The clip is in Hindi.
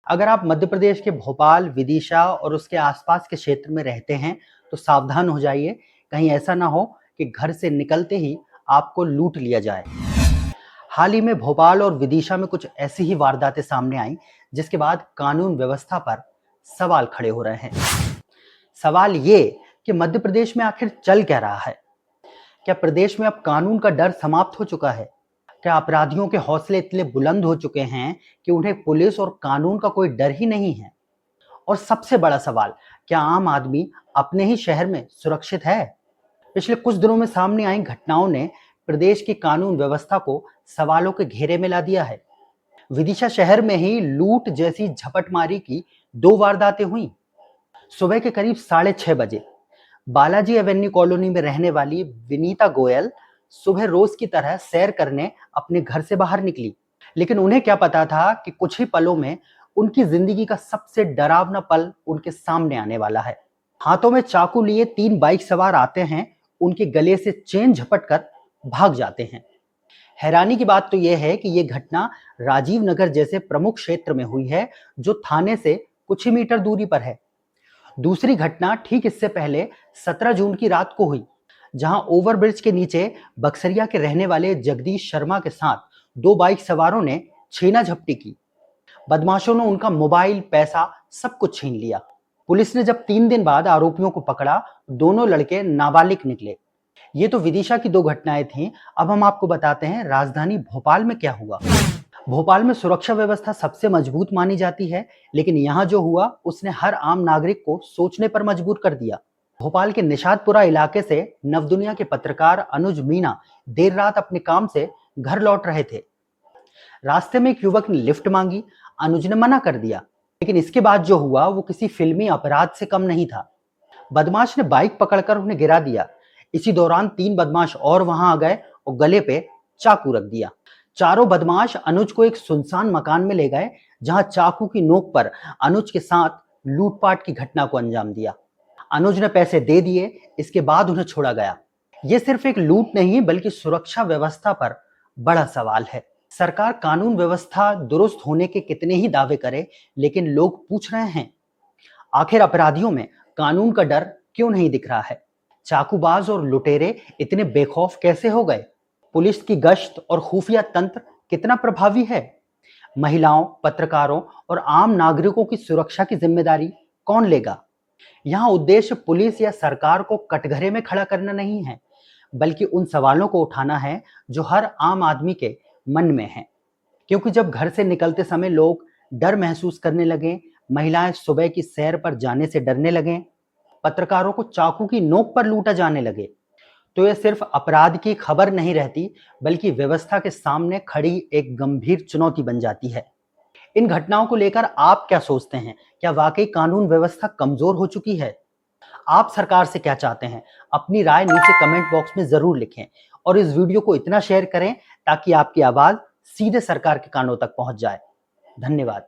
अगर आप मध्य प्रदेश के भोपाल, विदिशा और उसके आसपास के क्षेत्र में रहते हैं तो सावधान हो जाइए, कहीं ऐसा ना हो कि घर से निकलते ही आपको लूट लिया जाए। हाल ही में भोपाल और विदिशा में कुछ ऐसी ही वारदातें सामने आई जिसके बाद कानून व्यवस्था पर सवाल खड़े हो रहे हैं। सवाल ये कि मध्य प्रदेश में आखिर चल क्या रहा है? क्या प्रदेश में अब कानून का डर समाप्त हो चुका है? क्या अपराधियों के हौसले इतने बुलंद हो चुके हैं कि उन्हें पुलिस और कानून का कोई डर ही नहीं है? और सबसे बड़ा सवाल, क्या आम आदमी अपने ही शहर में सुरक्षित है? पिछले कुछ दिनों में सामने आई घटनाओं ने प्रदेश की कानून व्यवस्था को सवालों के घेरे में ला दिया है। विदिशा शहर में ही लूट जैसी झपटमारी की 2 वारदातें हुई। सुबह के करीब 6:30 बजे बालाजी एवेन्यू कॉलोनी में रहने वाली विनीता गोयल सुबह रोज की तरह सैर करने अपने घर से बाहर निकली, लेकिन उन्हें क्या पता था कि कुछ ही पलों में उनकी जिंदगी का सबसे डरावना पल उनके सामने आने वाला है। हाथों में चाकू लिए 3 बाइक सवार आते हैं, उनके गले से चेन झपट कर भाग जाते हैं। हैरानी की बात तो यह है कि यह घटना राजीव नगर जैसे प्रमुख क्षेत्र में हुई है, जो थाने से कुछ ही मीटर दूरी पर है। दूसरी घटना ठीक इससे पहले 17 जून की रात को हुई, जहां ओवरब्रिज के नीचे बक्सरिया के रहने वाले जगदीश शर्मा के साथ 2 बाइक सवारों ने छीना झपटी की। बदमाशों ने उनका मोबाइल, पैसा सब कुछ छीन लिया। पुलिस ने जब 3 दिन बाद आरोपियों को पकड़ा, दोनों लड़के नाबालिग निकले। ये तो विदिशा की 2 घटनाएं थीं। अब हम आपको बताते हैं राजधानी भोपाल में क्या हुआ। भोपाल में सुरक्षा व्यवस्था सबसे मजबूत मानी जाती है, लेकिन यहाँ जो हुआ उसने हर आम नागरिक को सोचने पर मजबूर कर दिया। भोपाल के निशातपुरा इलाके से नवदुनिया के पत्रकार अनुज मीणा देर रात अपने काम से घर लौट रहे थे। रास्ते में एक युवक ने लिफ्ट मांगी, अनुज ने मना कर दिया, लेकिन इसके बाद जो हुआ वो किसी फिल्मी अपराध से कम नहीं था। बदमाश ने बाइक पकड़कर उन्हें गिरा दिया। इसी दौरान 3 बदमाश और वहां आ गए और गले पे चाकू रख दिया। चारों बदमाश अनुज को एक सुनसान मकान में ले गए, जहां चाकू की नोक पर अनुज के साथ लूटपाट की घटना को अंजाम दिया। अनुज ने पैसे दे दिए, इसके बाद उन्हें छोड़ा गया। यह सिर्फ एक लूट नहीं बल्कि सुरक्षा व्यवस्था पर बड़ा सवाल है। सरकार कानून व्यवस्था दुरुस्त होने के कितने ही दावे करे, लेकिन लोग पूछ रहे हैं, आखिर अपराधियों में कानून का डर क्यों नहीं दिख रहा है? चाकूबाज और लुटेरे इतने बेखौफ कैसे हो गए? पुलिस की गश्त और खुफिया तंत्र कितना प्रभावी है? महिलाओं, पत्रकारों और आम नागरिकों की सुरक्षा की जिम्मेदारी कौन लेगा? यहाँ उद्देश्य पुलिस या सरकार को कटघरे में खड़ा करना नहीं है, बल्कि उन सवालों को उठाना है जो हर आम आदमी के मन में है। क्योंकि जब घर से निकलते समय लोग डर महसूस करने लगे, महिलाएं सुबह की सैर पर जाने से डरने लगे, पत्रकारों को चाकू की नोक पर लूटा जाने लगे, तो यह सिर्फ अपराध की खबर नहीं रहती, बल्कि व्यवस्था के सामने खड़ी एक गंभीर चुनौती बन जाती है। इन घटनाओं को लेकर आप क्या सोचते हैं? क्या वाकई कानून व्यवस्था कमजोर हो चुकी है? आप सरकार से क्या चाहते हैं? अपनी राय नीचे कमेंट बॉक्स में जरूर लिखें और इस वीडियो को इतना शेयर करें ताकि आपकी आवाज सीधे सरकार के कानों तक पहुंच जाए। धन्यवाद।